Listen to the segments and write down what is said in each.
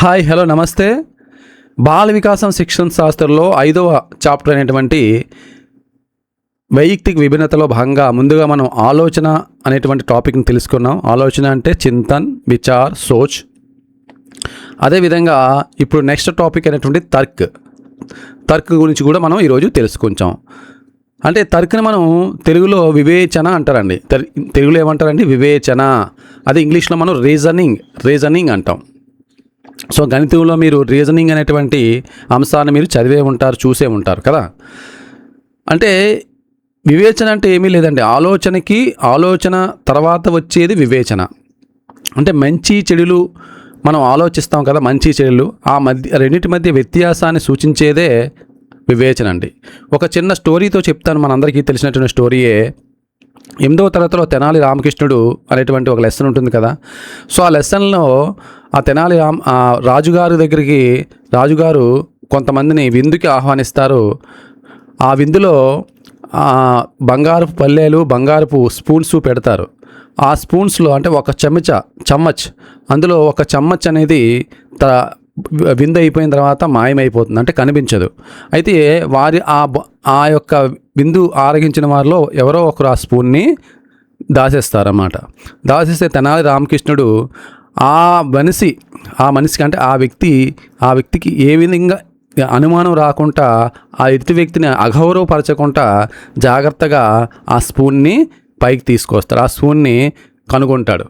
Hi hello నమస్తే. బాల వికాసం శిక్షణ శాస్త్రంలో 5వ చాప్టర్ అనేటువంటి వైయక్తిక విభిన్నతలో భాగంగా ముందుగా మనం ఆలోచన అనేటువంటి టాపిక్ని తెలుసుకున్నాం. ఆలోచన అంటే చింతన్, విచార్, సోచ్. అదేవిధంగా ఇప్పుడు నెక్స్ట్ టాపిక్ అనేటువంటి తర్క్ గురించి కూడా మనం ఈరోజు తెలుసుకుంటాం. అంటే తర్క్ని మనం తెలుగులో వివేచన అంటారండి. తెలుగులో ఏమంటారండి? వివేచన. అది ఇంగ్లీష్లో మనం రీజనింగ్ అంటాం. సో గణితంలో మీరు రీజనింగ్ అనేటువంటి అంశాన్ని మీరు చదివే ఉంటారు, చూసే ఉంటారు కదా. అంటే వివేచన అంటే ఏమీ లేదండి, ఆలోచన తర్వాత వచ్చేది వివేచన. అంటే మంచి చెడులు మనం ఆలోచిస్తాం కదా, మంచి చెడులు ఆ రెండింటి మధ్య వ్యత్యాసాన్ని సూచించేదే వివేచన అండి. ఒక చిన్న స్టోరీతో చెప్తాను. మనందరికీ తెలిసినటువంటి స్టోరీయే. 8వ తరగతిలో తెనాలి రామకృష్ణుడు అనేటువంటి ఒక లెసన్ ఉంటుంది కదా. సో ఆ లెసన్లో ఆ తెనాలి రాజుగారు దగ్గరికి రాజుగారు కొంతమందిని విందుకి ఆహ్వానిస్తారు. ఆ విందులో బంగారపు పల్లెలు, బంగారపు స్పూన్స్ పెడతారు. ఆ స్పూన్స్లో అంటే ఒక చమ్మచ్ అందులో ఒక చమ్మచ్ అనేది విందు అయిపోయిన తర్వాత మాయమైపోతుంది, అంటే కనిపించదు. అయితే ఆ యొక్క విందు ఆరగించిన వారిలో ఎవరో ఒకరు ఆ స్పూన్ని దాచేస్తారన్నమాట. దాచేస్తే తెనాలి రామకృష్ణుడు ఆ మనిషికి అంటే ఆ వ్యక్తికి ఏ విధంగా అనుమానం రాకుండా, ఆ ఎదుటి వ్యక్తిని అగౌరవపరచకుండా జాగ్రత్తగా ఆ స్పూన్ని పైకి తీసుకొస్తాడు, ఆ స్పూన్ని కనుగొంటాడు.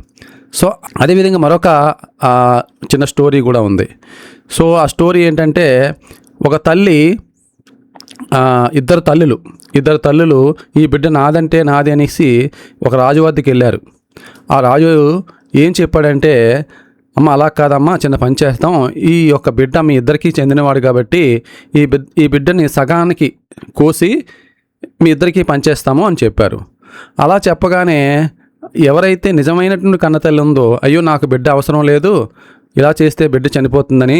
సో అదేవిధంగా మరొక చిన్న స్టోరీ కూడా ఉంది. సో ఆ స్టోరీ ఏంటంటే, ఒక తల్లి ఇద్దరు తల్లులు ఈ బిడ్డ నాదంటే నాది అనేసి ఒక రాజు వద్దకు వెళ్ళారు. ఆ రాజు ఏం చెప్పాడంటే, అమ్మ అలా కాదమ్మా, చిన్న పని చేస్తాం, ఈ యొక్క బిడ్డ మీ ఇద్దరికీ చెందినవాడు కాబట్టి ఈ బిడ్డని సగానికి కోసి మీ ఇద్దరికీ పంచేస్తాము అని చెప్పారు. అలా చెప్పగానే ఎవరైతే నిజమైనటువంటి కన్నతల్లి ఉందో, అయ్యో నాకు బిడ్డ అవసరం లేదు, ఇలా చేస్తే బిడ్డ చనిపోతుందని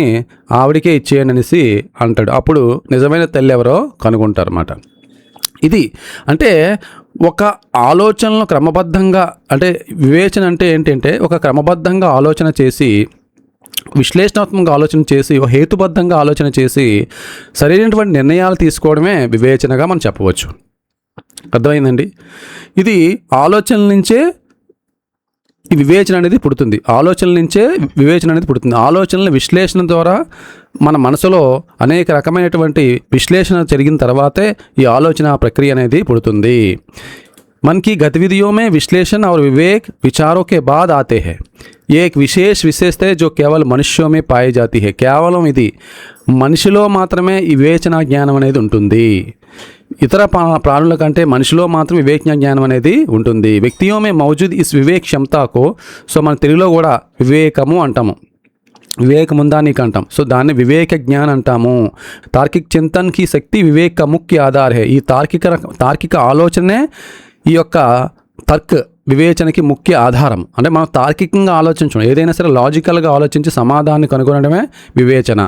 ఆవిడికే ఇచ్చేయండి అనేసి అంటాడు. అప్పుడు నిజమైన తల్లి ఎవరో కనుగొంటారన్నమాట. ఇది అంటే ఒక ఆలోచనలు క్రమబద్ధంగా, అంటే వివేచన అంటే ఏంటంటే ఒక క్రమబద్ధంగా ఆలోచన చేసి, విశ్లేషణాత్మకంగా ఆలోచన చేసి, హేతుబద్ధంగా ఆలోచన చేసి సరైనటువంటి నిర్ణయాలు తీసుకోవడమే వివేచనగా మనం చెప్పవచ్చు. అర్థమైందండి? ఇది ఆలోచనల నుంచే ఈ వివేచన అనేది పుడుతుంది. ఆలోచనల విశ్లేషణ ద్వారా మన మనసులో అనేక రకమైనటువంటి విశ్లేషణ జరిగిన తర్వాతే ఈ ఆలోచన ప్రక్రియ అనేది పుడుతుంది. मन की गतिविधियों में विश्लेषण और विवेक विचारों के बाद आते हैं. ये एक विशेष विशेषता है जो केवल मनुष्यों में पाई जाती है. కేవలం ఇది మనిషిలో మాత్రమే ఈ వివేచన జ్ఞానం అనేది ఉంటుంది. ఇతర ప్రాణుల కంటే మనిషిలో మాత్రం వివేచన జ్ఞానం అనేది ఉంటుంది. వ్యక్తిयों में मौजूद इस विवेक क्षमता को, సో మన తెలుగులో కూడా వివేకము అంటాము, వివేకం ఉందా నీకు అంటాం. సో దాన్ని వివేక జ్ఞానం అంటాము. తార్కిక చింతనకి శక్తి వివేక का मुख्य आधार है. ఈ తార్కిక ఆలోచనే ఈ యొక్క వివేచనకి ముఖ్య ఆధారం. అంటే మనం తార్కికంగా ఆలోచించడం, ఏదైనా సరే లాజికల్గా ఆలోచించి సమాధానాన్ని కనుగొనడమే వివేచన.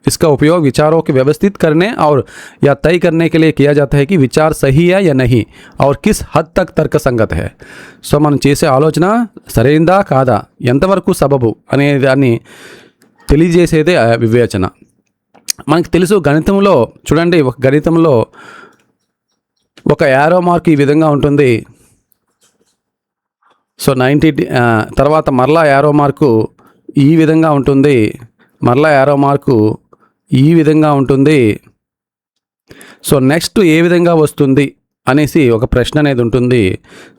इसका उपयोग विचारों को व्यवस्थित करने और या तय करने के लिए किया जाता है कि विचार सही है या नहीं और किस हद तक तर्क संगत है. సో మనం చేసే ఆలోచన సరైందా కాదా, ఎంతవరకు సబబు అనే దాన్ని తెలియజేసేదే వివేచన. మనకు తెలుసు గణితంలో చూడండి, గణితంలో ఒక యారో మార్క్ ఈ విధంగా ఉంటుంది. సో 90 తర్వాత మరలా యారో మార్కు ఈ విధంగా ఉంటుంది, మరలా యారో మార్కు ఈ విధంగా ఉంటుంది. సో నెక్స్ట్ ఏ విధంగా వస్తుంది అనేసి ఒక ప్రశ్న అనేది ఉంటుంది.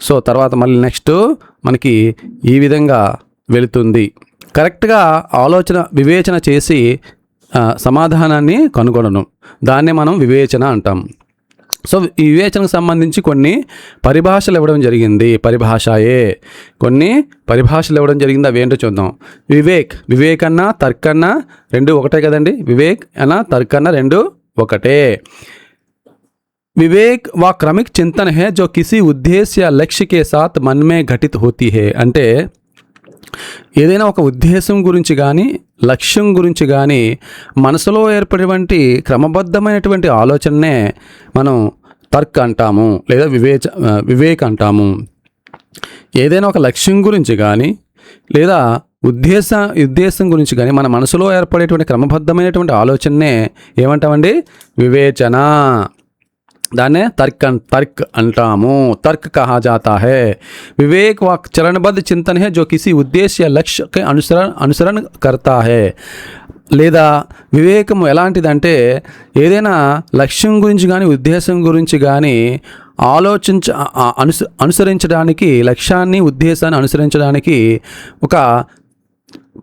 సో తర్వాత మళ్ళీ నెక్స్ట్ మనకి ఈ విధంగా వెళుతుంది. కరెక్ట్గా వివేచన చేసి సమాధానాన్ని కనుగొనడం, దాన్నే మనం వివేచన అంటాం. సో ఈ వివేచనకు సంబంధించి కొన్ని పరిభాషలు ఇవ్వడం జరిగింది. కొన్ని పరిభాషలు ఇవ్వడం జరిగింది. అవి ఏంటో చూద్దాం. వివేక్ అన్నా తర్క్ అన్నా రెండు ఒకటే కదండి. వివేక్ అన్నా తర్క్ అన్నా రెండు ఒకటే. వివేక్ व क्रमिक चिंतन है जो किसी उद्देश्य या लक्ष्य के साथ मन में घटित होती है. అంటే ఏదైనా ఒక ఉద్దేశం గురించి కానీ లక్ష్యం గురించి కానీ మనసులో ఏర్పడేటువంటి క్రమబద్ధమైనటువంటి ఆలోచననే మనం తర్క్ అంటాము, లేదా వివేక్ అంటాము. ఏదైనా ఒక లక్ష్యం గురించి కానీ లేదా ఉద్దేశం గురించి కానీ మన మనసులో ఏర్పడేటువంటి క్రమబద్ధమైనటువంటి ఆలోచననే ఏమంటామండి? వివేచన. దాన్నే తర్క్ అంటాము. తర్క్ కహా జాతా హై. వివేక్ व चरणबद्ध चिंतन है जो किसी उद्देश्य या लक्ष्य के अनुसरण करता है. లేదా వివేకం ఎలాంటిదంటే ఏదైనా లక్ష్యం గురించి కానీ ఉద్దేశం గురించి కానీ అనుసరించడానికి, లక్ష్యాన్ని ఉద్దేశాన్ని అనుసరించడానికి ఒక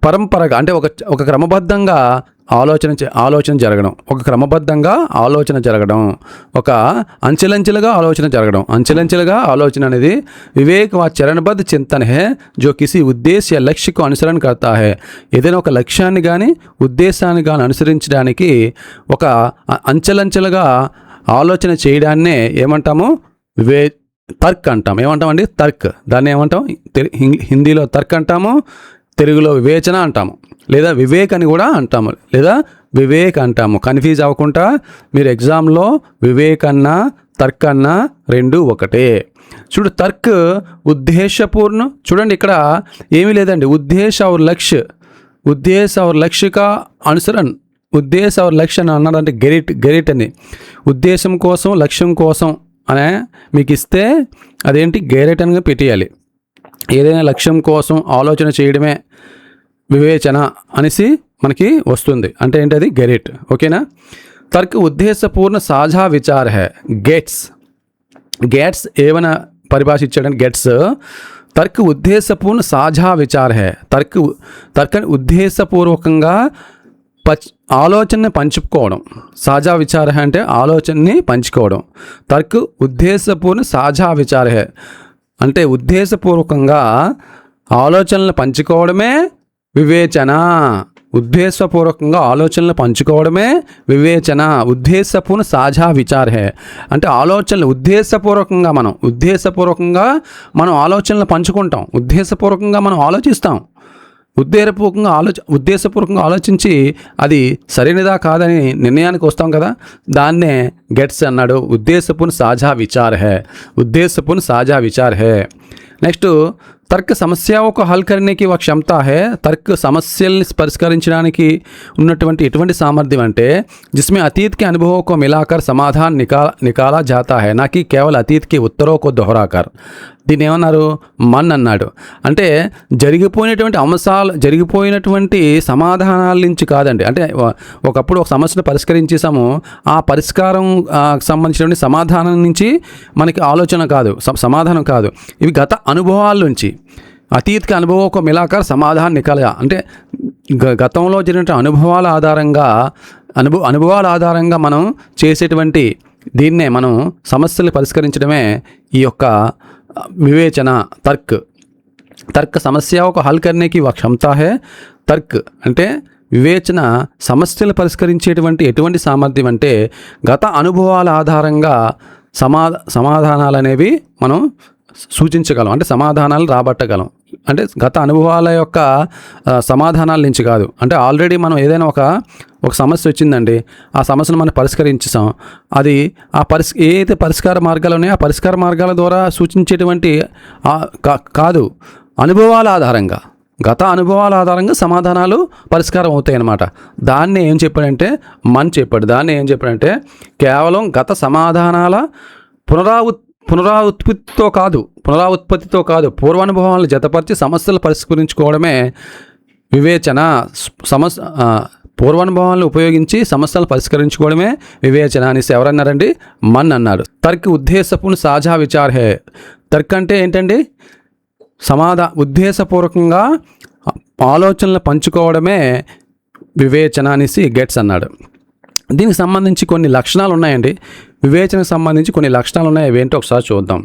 పరంపరగా అంటే ఒక క్రమబద్ధంగా ఆలోచన జరగడం, ఒక క్రమబద్ధంగా ఆలోచన జరగడం, ఒక అంచెలంచెలుగా ఆలోచన అనేది వివేక్ व चरणबद्ध चिंतन है जो किसी उद्देश्य या लक्ष्य को अनुसरण करता है. ఏదైనా ఒక లక్ష్యాన్ని కానీ ఉద్దేశాన్ని కానీ అనుసరించడానికి ఒక అంచెలంచెలుగా ఆలోచన చేయడాన్నే ఏమంటాము? తర్క్ అంటాం. ఏమంటామండి? తర్క్. దాన్ని ఏమంటాం? హిందీలో తర్క్ అంటాము, తెలుగులో వివేచన అంటాము, లేదా వివేక్ అని కూడా అంటాము, లేదా వివేక్ అంటాము. కన్ఫ్యూజ్ అవ్వకుండా మీరు ఎగ్జామ్లో వివేక్ అన్నా తర్క్ అన్నా రెండు ఒకటే. చూడు, తర్క్ ఉద్దేశపూర్ణ. చూడండి, ఇక్కడ ఏమీ లేదండి. ఉద్దేశ और लक्ष्य का अनुसरण. ఉద్దేశ और లక్ష్య అని అన్నారంటే గెరిట్ అని. ఉద్దేశం కోసం లక్ష్యం కోసం అనే మీకు ఇస్తే అదేంటి? గెరిట్ అని పెట్టేయాలి. ఏదైనా లక్ష్యం కోసం ఆలోచన చేయడమే వివేచన అనేసి మనకి వస్తుంది. అంటే ఏంటది? గెరిట్. ఓకేనా? తర్క్ ఉద్దేశపూర్ణ సాझा విచార్ హై. గెట్స్ ఏమైనా పరిభాష ఇచ్చాడని గెట్స్. తర్క్ ఉద్దేశపూర్ణ సాझा విచార్ హై. తర్క్ ఉద్దేశపూర్వకంగా ఆలోచనని పంచుకోవడం. సాझा విచార్ హై అంటే ఆలోచనని పంచుకోవడం. తర్క్ ఉద్దేశపూర్ణ సాझा విచార్ హై అంటే ఉద్దేశపూర్వకంగా ఆలోచనలు పంచుకోవడమే వివేచన. ఉద్దేశపూర్వకంగా ఆలోచనలు పంచుకోవడమే వివేచన. ఉద్దేశపూర్ణ సాझा విచార్ హై అంటే ఆలోచనలు ఉద్దేశపూర్వకంగా మనం ఆలోచనలు పంచుకుంటాం. ఉద్దేశపూర్వకంగా మనం ఆలోచిస్తాం. ఉద్దేశపూర్వకంగా ఆలోచించి అది సరైనదా కాదని నిర్ణయానికి వస్తాం కదా, దాన్నే గెట్స్ అన్నాడు. ఉద్దేశపూర్ణ సాझा విచార్ హై. నెక్స్ట్, తర్క్ సమస్యओं को हल करने की वह क्षमता है. తర్క్ సమస్యల్ని పరిష్కరించడానికి ఉన్నటువంటి ఎటువంటి సామర్థ్యం అంటే जिसमें अतीत के अनुभवों को मिलाकर समाधान निकाला जाता है, ना कि केवल अतीत के उत्तरों को दोहराकर. దీన్ని ఏమన్నారు? మన్ అన్నాడు. అంటే జరిగిపోయినటువంటి సమాధానాల నుంచి కాదండి. అంటే ఒకప్పుడు ఒక సమస్యను పరిష్కరించేసాము, ఆ పరిష్కారం సంబంధించినటువంటి సమాధానం నుంచి మనకి ఆలోచన కాదు, సమాధానం కాదు. ఇవి గత అనుభవాల నుంచి. అతీత్కి అనుభవం మిలాకర్ సమాధానం నికాల అంటే గతంలో జరిగిన అనుభవాల ఆధారంగా మనం చేసేటువంటి దీన్నే మనం సమస్యలు పరిష్కరించడమే ఈ యొక్క వివేచన. తర్క్ సమస్యओं को हल करने की वह क्षमता है. తర్క్ అంటే వివేచన సమస్యలు పరిష్కరించేటువంటి ఎటువంటి సామర్థ్యం అంటే గత అనుభవాల ఆధారంగా సమాధానాలు అనేవి మనం సూచించగలం, అంటే సమాధానాలు రాబట్టగలం. అంటే గత అనుభవాల యొక్క సమాధానాల నుంచి కాదు. అంటే ఆల్రెడీ మనం ఏదైనా ఒక సమస్య వచ్చిందండి, ఆ సమస్యను మనం పరిష్కరించాం. అది ఏదైతే పరిష్కార మార్గాలు ఉన్నాయో ఆ పరిష్కార మార్గాల ద్వారా సూచించేటువంటి కాదు, అనుభవాల ఆధారంగా, గత అనుభవాల ఆధారంగా సమాధానాలు పరిష్కారం అవుతాయి అన్నమాట. దాన్ని ఏం చెప్పాడంటే దాన్ని ఏం చెప్పాడంటే కేవలం గత సమాధానాల పునరావృత్పత్తితో కాదు పూర్వానుభవాలను జతపరిచి సమస్యలు పరిష్కరించుకోవడమే వివేచన. పూర్వానుభవాలను ఉపయోగించి సమస్యలు పరిష్కరించుకోవడమే వివేచన అనేసి ఎవరన్నారండి? మన్ అన్నాడు. తర్క్ ఉద్దేశపూర్ణ సాझा విచార్ హై. తర్క్ అంటే ఏంటండి? ఉద్దేశపూర్వకంగా ఆలోచనలు పంచుకోవడమే వివేచన అనేసి గెట్స్ అన్నాడు. దీనికి సంబంధించి కొన్ని లక్షణాలు ఉన్నాయండి. వివేచనకు సంబంధించి కొన్ని లక్షణాలు ఉన్నాయి. అవేంటో ఒకసారి చూద్దాం.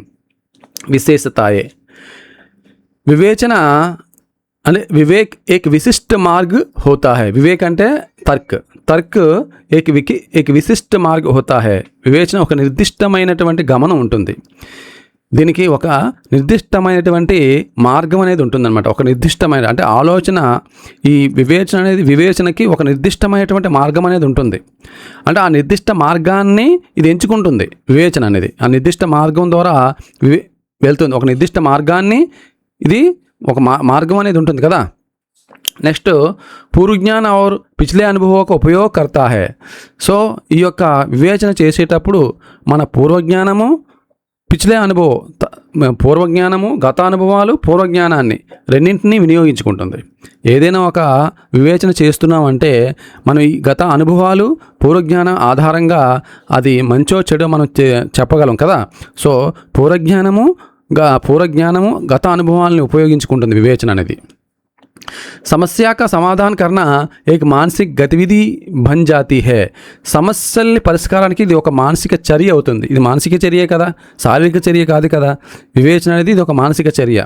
విశేషతాయే వివేచన అంటే వివేక్ ఏక్ విశిష్ట మార్గ్ హోతా హై. వివేక్ అంటే తర్క్ ఏక్ విశిష్ట మార్గ్ హోతా హై. వివేచన ఒక నిర్దిష్టమైనటువంటి గమనం ఉంటుంది. దీనికి ఒక నిర్దిష్టమైనటువంటి మార్గం అనేది ఉంటుందన్నమాట. ఒక నిర్దిష్టమైన అంటే ఆలోచన, ఈ వివేచనకి ఒక నిర్దిష్టమైనటువంటి మార్గం అనేది ఉంటుంది. అంటే ఆ నిర్దిష్ట మార్గాన్ని ఇది ఎంచుకుంటుంది. వివేచన అనేది ఆ నిర్దిష్ట మార్గం ద్వారా వెళ్తుంది. ఒక నిర్దిష్ట మార్గాన్ని ఇది ఒక మార్గం అనేది ఉంటుంది కదా, నెక్స్ట్ పూర్వజ్ఞాన और పిछले అనుభవం का ఉపయోగ करता है. సో ఈ యొక్క వివేచన చేసేటప్పుడు మన పూర్వజ్ఞానము పిछले అనుభవం, పూర్వజ్ఞానము, గత అనుభవాలు, పూర్వజ్ఞానాన్ని రెండింటినీ వినియోగించుకుంటుంది. ఏదైనా ఒక వివేచన చేస్తున్నామంటే మనం ఈ గత అనుభవాలు, పూర్వజ్ఞానం ఆధారంగా అది మంచో చెడో మనం చెప్పగలం కదా. సో పూర్వజ్ఞానము గత అనుభవాలని ఉపయోగించుకుంటుంది వివేచన అనేది. సమస్య का समाधान करना एक मानसिक गतिविधि बन जाती है. సమస్యల్ని పరిష్కారానికి ఇది ఒక మానసిక చర్య అవుతుంది. ఇది మానసిక చర్యే కదా, శారీరక చర్య కాదు కదా. వివేచన అనేది ఇది ఒక మానసిక చర్య.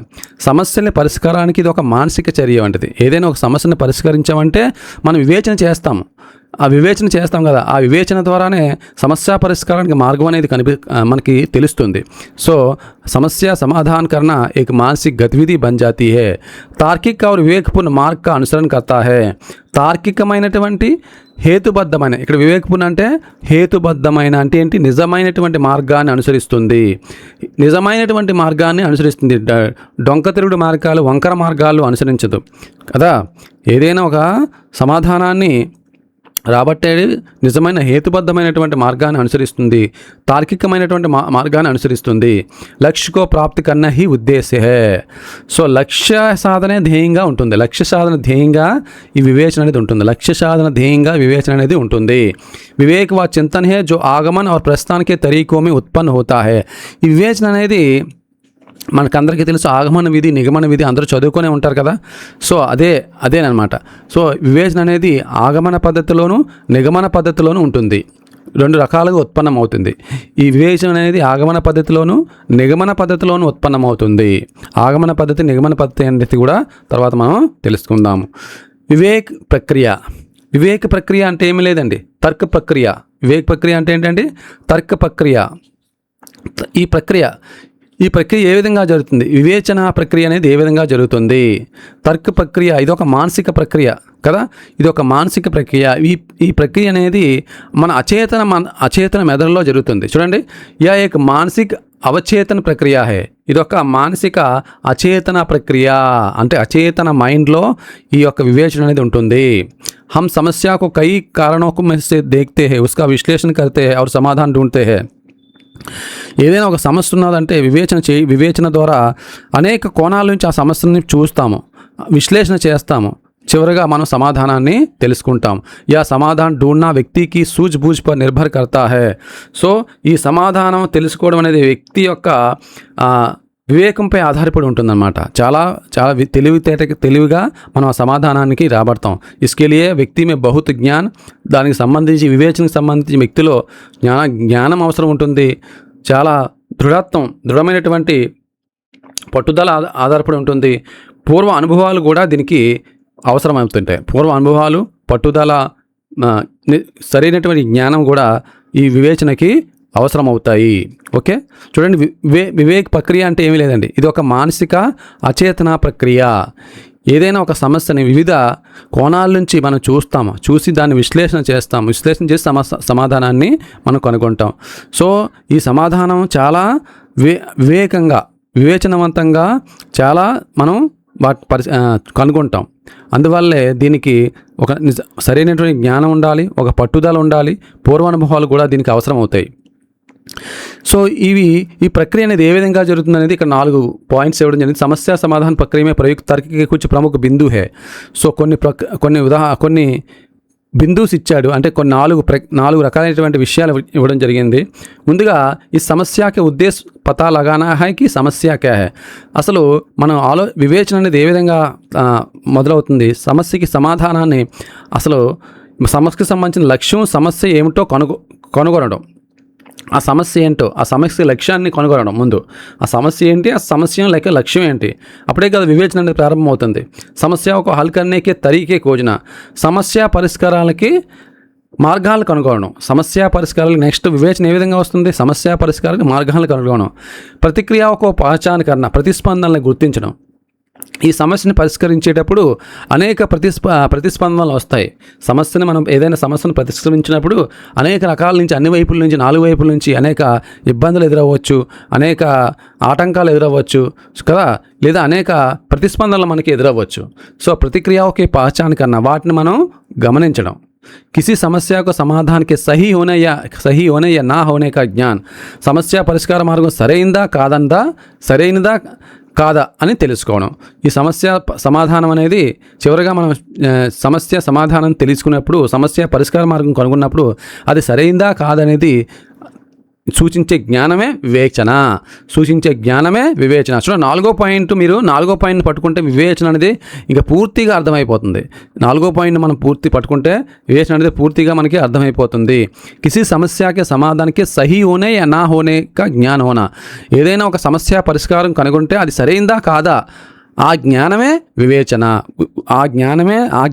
సమస్యల్ని పరిష్కారానికి ఇది ఒక మానసిక చర్య వంటిది. ఏదైనా ఒక సమస్యను పరిష్కరించామంటే మనం వివేచన చేస్తాము. ఆ వివేచన చేస్తాం కదా, ఆ వివేచన ద్వారానే సమస్య పరిష్కారానికి మార్గం అనేది మనకి తెలుస్తుంది. సో సమస్య समाधान करना एक मानसिक गतिविधि बन जाती है. తార్కిక और వివేకపూర్ణ మార్గ का అనుసరణ करता है. తార్కికమైనటువంటి హేతుబద్ధమైన, ఇక్కడ వివేకపూర్ణ అంటే హేతుబద్ధమైన అంటే ఏంటి, నిజమైనటువంటి మార్గాన్ని అనుసరిస్తుంది. నిజమైనటువంటి మార్గాన్ని అనుసరిస్తుంది. డొంకతిరుగుడు మార్గాలు, వంకర మార్గాలు అనుసరించదు కదా. ఏదైనా ఒక సమాధానాన్ని రాబట్టేది నిజమైన హేతుబద్ధమైనటువంటి మార్గాన్ని అనుసరిస్తుంది, తార్కికమైనటువంటి మార్గాన్ని అనుసరిస్తుంది. లక్ష్యకో ప్రాప్తి కన్నా హీ ఉద్దేశ్య హే. సో లక్ష్య సాధనే ధ్యేయంగా ఉంటుంది. లక్ష్య సాధన ధ్యేయంగా ఈ వివేచన అనేది ఉంటుంది. లక్ష్య సాధన ధ్యేయంగా వివేచన అనేది ఉంటుంది. వివేక్ వ చింతన హే జో ఆగమన్ और प्रस्थान के तरीकों में उत्पन्न होता है. ఈ వివేచన అనేది మనకందరికీ తెలుసు. ఆగమన విధి, నిగమన విధి అందరూ చదువుకొనే ఉంటారు కదా. సో అదేనమాట. సో వివేచన అనేది ఆగమన పద్ధతిలోను, నిగమన పద్ధతిలోను ఉంటుంది. రెండు రకాలుగా ఉత్పన్నమవుతుంది. ఈ వివేచన అనేది ఆగమన పద్ధతిలోను, నిగమన పద్ధతిలోను ఉత్పన్నమవుతుంది. ఆగమన పద్ధతి, నిగమన పద్ధతి అనేది కూడా తర్వాత మనం తెలుసుకుందాము. వివేక్ ప్రక్రియ అంటే ఏమీ లేదండి, తర్క ప్రక్రియ. వివేక్ ప్రక్రియ అంటే ఏంటంటే తర్క ప్రక్రియ. ఈ ప్రక్రియ ఏ విధంగా జరుగుతుంది, వివేచన ప్రక్రియ అనేది ఏ విధంగా జరుగుతుంది. తర్క ప్రక్రియ ఇది ఒక మానసిక ప్రక్రియ కదా. ఇది ఒక మానసిక ప్రక్రియ. ఈ ప్రక్రియ అనేది మన అచేతన మెదడులో జరుగుతుంది. చూడండి, యా ఏక్ మానసిక అవచేతన ప్రక్రియ హే. ఇది ఒక మానసిక అచేతన ప్రక్రియ, అంటే అచేతన మైండ్లో ఈ యొక్క వివేచన అనేది ఉంటుంది. हम समस्या को कई कारणों को में से देखते हैं, उसका विश्लेषण करते हैं और समाधान ढूंढते हैं. ఏదైనా ఒక సమస్య ఉన్నదంటే వివేచన ద్వారా అనేక కోణాల నుంచి ఆ సమస్యని చూస్తాము, విశ్లేషణ చేస్తాము, చివరిగా మనం సమాధానాన్ని తెలుసుకుంటాం. యా సమాధానం ढूंढना వ్యక్తి की सूझबूझ पर निर्भर करता है. సో ఈ సమాధానం తెలుసుకోవడం అనేది వ్యక్తి యొక్క వివేకంపై ఆధారపడి ఉంటుందన్నమాట. చాలా చాలా తెలివిగా మనం ఆ సమాధానానికి రాబడతాం. इसके लिए వ్యక్తి में बहुत ज्ञान, దానికి సంబంధించి వివేచనకు సంబంధించి వ్యక్తిలో జ్ఞానం అవసరం ఉంటుంది. చాలా దృఢమైనటువంటి పట్టుదల ఆధారపడి ఉంటుంది. పూర్వ అనుభవాలు కూడా దీనికి అవసరమవుతుంటాయి. పూర్వ అనుభవాలు, పట్టుదల, సరైనటువంటి జ్ఞానం కూడా ఈ వివేచనకి అవసరమవుతాయి. ఓకే, చూడండి, వివేక్ ప్రక్రియ అంటే ఏమీ లేదండి, ఇది ఒక మానసిక అచేతన ప్రక్రియ. ఏదైనా ఒక సమస్యని వివిధ కోణాల నుంచి మనం చూసి దాన్ని విశ్లేషణ చేసి సమాధానాన్ని మనం కనుగొంటాం. సో ఈ సమాధానం చాలా వివేచనవంతంగా చాలా మనం కనుగొంటాం. అందువల్లే దీనికి ఒక సరైనటువంటి జ్ఞానం ఉండాలి, ఒక పట్టుదల ఉండాలి, పూర్వానుభవాలు కూడా దీనికి అవసరం అవుతాయి. సో ఈ ప్రక్రియ అనేది ఏ విధంగా జరుగుతుంది అనేది ఇక్కడ 4 పాయింట్స్ ఇవ్వడం జరిగింది. సమస్య సమాధాన ప్రక్రియ में प्रयुक्त तर्क के कुछ प्रमुख बिंदु है. సో కొన్ని బిందుస్ ఇచ్చాడు, అంటే కొన్ని 4 రకాలైనటువంటి విషయాలు ఇవ్వడం జరిగింది. ముందుగా ఈ సమస్యకి ఉద్దేశ్ పతా లగానా హై కి సమస్య క్యా హై. అసలు మనం వివేచన అనేది ఏ విధంగా మొదలవుతుంది, సమస్యకి సమాధానాన్ని, అసలు సమస్యకి సంబంధించిన లక్ష్యం, సమస్య ఏమిటో కనుగొనడం, ఆ సమస్య ఏంటో, ఆ సమస్య లక్ష్యాన్ని కనుగొనడం. ముందు ఆ సమస్య ఏంటి, ఆ సమస్య లేక లక్ష్యం ఏంటి, అప్పుడే కదా వివేచన అనేది ప్రారంభమవుతుంది. సమస్య ఒక హల్ కర్నేకే తరీకే కోజన, సమస్య పరిష్కారాలకి మార్గాలు కనుగొనడం. సమస్య పరిష్కారాలకు నెక్స్ట్ వివేచన ఏ విధంగా వస్తుంది, సమస్య పరిష్కారాలకు మార్గాలు కనుగొనడం. ప్రతిక్రియ ఒక పహచాన్ కరణ, ప్రతిస్పందనలను గుర్తించడం. ఈ సమస్యను పరిష్కరించేటప్పుడు అనేక ప్రతిస్పందనలు వస్తాయి. ఏదైనా సమస్యను పరిష్కరించినప్పుడు అనేక రకాల నుంచి, అన్ని వైపుల నుంచి, 4 వైపుల నుంచి అనేక ఇబ్బందులు ఎదురవ్వచ్చు, అనేక ఆటంకాలు ఎదురవ్వచ్చు కదా, లేదా అనేక ప్రతిస్పందనలు మనకి ఎదురవ్వచ్చు. సో प्रतिक्रियाओं की पहचान करना, వాటిని మనం గమనించడం. किसी समस्या को समाधान के सही होने या ना होने का ज्ञान, సమస్య పరిష్కార మార్గం సరైనదా కాదా అని తెలుసుకోవడం. ఈ సమస్య సమాధానం అనేది చివరిగా మనం సమస్య సమాధానం తెలుసుకున్నప్పుడు, సమస్య పరిష్కార మార్గం కనుగొన్నప్పుడు అది సరైందా కాదనేది సూచించే జ్ఞానమే వివేచన. చూడండి, 4వ పాయింట్, మీరు 4వ పాయింట్ని పట్టుకుంటే వివేచన అనేది ఇంకా పూర్తిగా అర్థమైపోతుంది. 4వ పాయింట్ని మనం పట్టుకుంటే వివేచన అనేది పూర్తిగా మనకి అర్థమైపోతుంది. కిసి సమస్యకి సమాధానానికి సహీ హోనే యా నా హోనే కా జ్ఞాన్ హోనా, ఏదైనా ఒక సమస్య పరిష్కారం కనుగొంటే అది సరైందా కాదా, ఆ జ్ఞానమే వివేచన. ఆ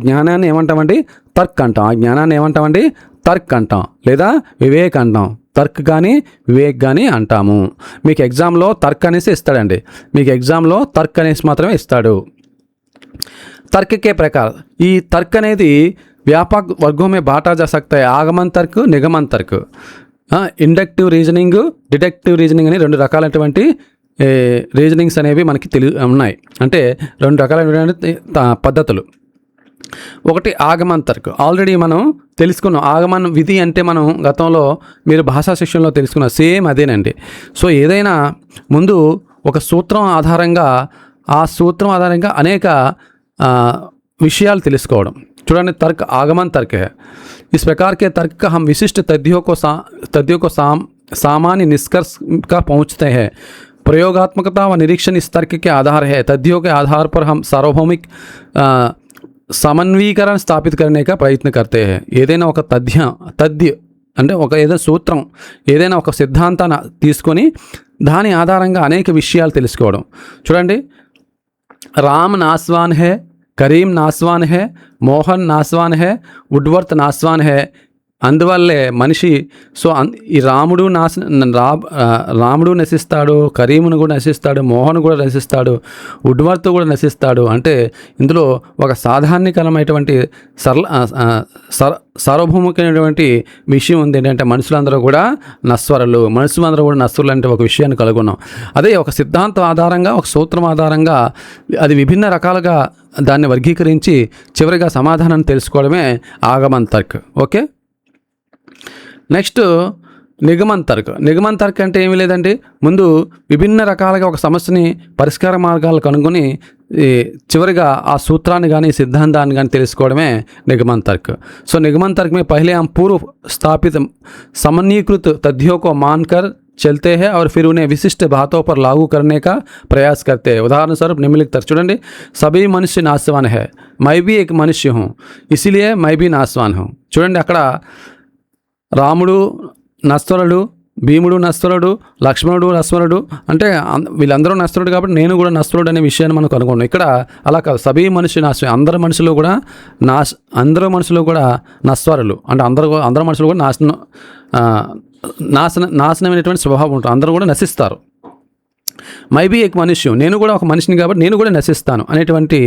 జ్ఞానాన్ని ఏమంటామండి? తర్క్ అంటాం. ఆ జ్ఞానాన్ని ఏమంటామండి? తర్క్ అంటాం, లేదా వివేక్ అంటాం. తర్క్ కానీ వివేక్ కానీ అంటాము. మీకు ఎగ్జామ్లో తర్క్ అనేసి ఇస్తాడండి. మీకు ఎగ్జామ్లో తర్క్ అనేసి మాత్రమే ఇస్తాడు. तर्क के प्रकार, ఈ తర్క్ అనేది व्यापक वर्गों में बांटा जा सकता है. ఆగమన్ తర్క్, నిగమన్ తర్క్. ఇండక్టివ్ రీజనింగ్, డిడక్టివ్ రీజనింగ్ అని 2 రకాలైనటువంటి రీజనింగ్స్ అనేవి మనకి ఉన్నాయి. అంటే 2 రకాలైనటువంటి పద్ధతులు. ఒకటి ఆగమన్ తర్క్. ఆల్రెడీ మనం తెలుసుకున్నాం. ఆగమన్ విధి అంటే మనం గతంలో మీరు భాషా శిక్షణలో తెలుసుకున్న సేమ్ అదేనండి. సో ఏదైనా ముందు ఒక సూత్రం ఆధారంగా, ఆ సూత్రం ఆధారంగా అనేక విషయాలు తెలుసుకోవడం. చూడండి, तर्क आगमन तर्क है. इस प्रकार के तर्क का हम विशिष्ट तथ्यों को सामान्य निष्कर्ष का पहुँचते हैं. प्रयोगात्मकता व निरीक्षण इस तर्क के आधार है. तथ्यों के आधार पर हम सार्वभौमिक సమన్వీకరణ స్థాపిత करने का ప్రయత్న करते हैं. ఏదైనా ఒక తథ్య అంటే ఒక ఏదైనా సూత్రం, ఏదైనా ఒక సిద్ధాంతాన్ని తీసుకొని దాని ఆధారంగా అనేక విషయాలు తెలుసుకోవడం. చూడండి, రామ్ నాస్వాన్ హే, కరీం నాస్వాన్ హే, మోహన్ నాస్వాన్ హే, వుడ్వర్త్ నాస్వాన్ హే. అందువల్లే మనిషి ఈ రాముడు నశిస్తాడు, కరీమును కూడా నశిస్తాడు, మోహన్ కూడా నశిస్తాడు, వుడ్వర్త్ కూడా నశిస్తాడు. అంటే ఇందులో ఒక సాధారణీకరమైనటువంటి సార్వభౌమికమైనటువంటి విషయం ఉంది. ఏంటంటే మనుషులందరూ కూడా నశ్వరులు అంటే ఒక విషయాన్ని కనుగొన్నాం. అదే ఒక సిద్ధాంతం ఆధారంగా, ఒక సూత్రం ఆధారంగా అది విభిన్న రకాలుగా దాన్ని వర్గీకరించి చివరిగా సమాధానాన్ని తెలుసుకోవడమే ఆగమన్ తర్క్. Okay, next నిగమన్ తర్క్. నిగమన్ తర్క్ అంటే ఏమీ లేదండి, ముందు విభిన్న రకాలుగా ఒక సమస్యని పరిష్కార మార్గాలు కనుగొని చివరిగా ఆ सूत्राన్ని కానీ సిద్ధాంతాన్ని కానీ తెలుసుకోవడమే निगमन तर्क. सो निगमन तर्क में पहले हम पूर्व स्थापित समन्वीकृत तथ्यों को मानकर चलते हैं और फिर उन्हें विशिष्ट बातों पर लागू करने का प्रयास करते हैं. उदाहरण स्वरूप निम्नलिखित तर्क చూడండి, सभी मनुष्य नासवान है, मैं भी एक मनुष्य हूँ, इसीलिए मैं भी नासवान हूँ. చూడండి, అక్కడ రాముడు నశ్వరుడు, భీముడు నశ్వరుడు, లక్ష్మణుడు నశ్వరుడు, అంటే వీళ్ళందరూ నశ్వరుడు కాబట్టి నేను కూడా నశ్వరుడు అనే విషయాన్ని మనం కనుగొన్నాం. ఇక్కడ అలా కాదు, సభీ మనిషి నాశనం, అందరు మనుషులు కూడా నశ్వరులు, అంటే అందరు మనుషులు కూడా నాశనమైనటువంటి స్వభావం ఉంటుంది, అందరూ కూడా నశిస్తారు. మైబీ ఏక్ మనుష్యం, నేను కూడా ఒక మనిషిని కాబట్టి నేను కూడా నశిస్తాను అనేటువంటి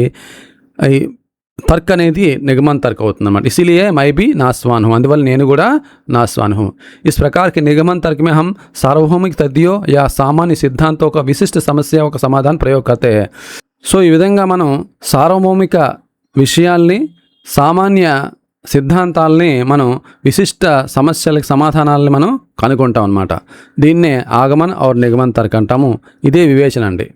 तर्क అనేది निगमन तर्क అవుతుంది అన్నమాట. इसीलिए मैं भी नासवान हूँ, అందువల్ల నేను కూడా नासवान हूँ. इस प्रकार के निगमन तर्क में हम सार्वभौमिक तथ्यों या सामान्य सिद्धांतों का विशिष्ट समस्याओं का समाधान प्रयोग करते हैं. సో ఈ విధంగా మనం సార్వభౌమిక విషయాల్ని, సామాన్య సిద్ధాంతాలని, మనం విశిష్ట సమస్యలకు సమాధానాలని మనం కనుగొంటాం అన్నమాట. దీన్నే ఆగమన్ और निगमन तर्क అంటాము. ఇదే వివేచన అండి.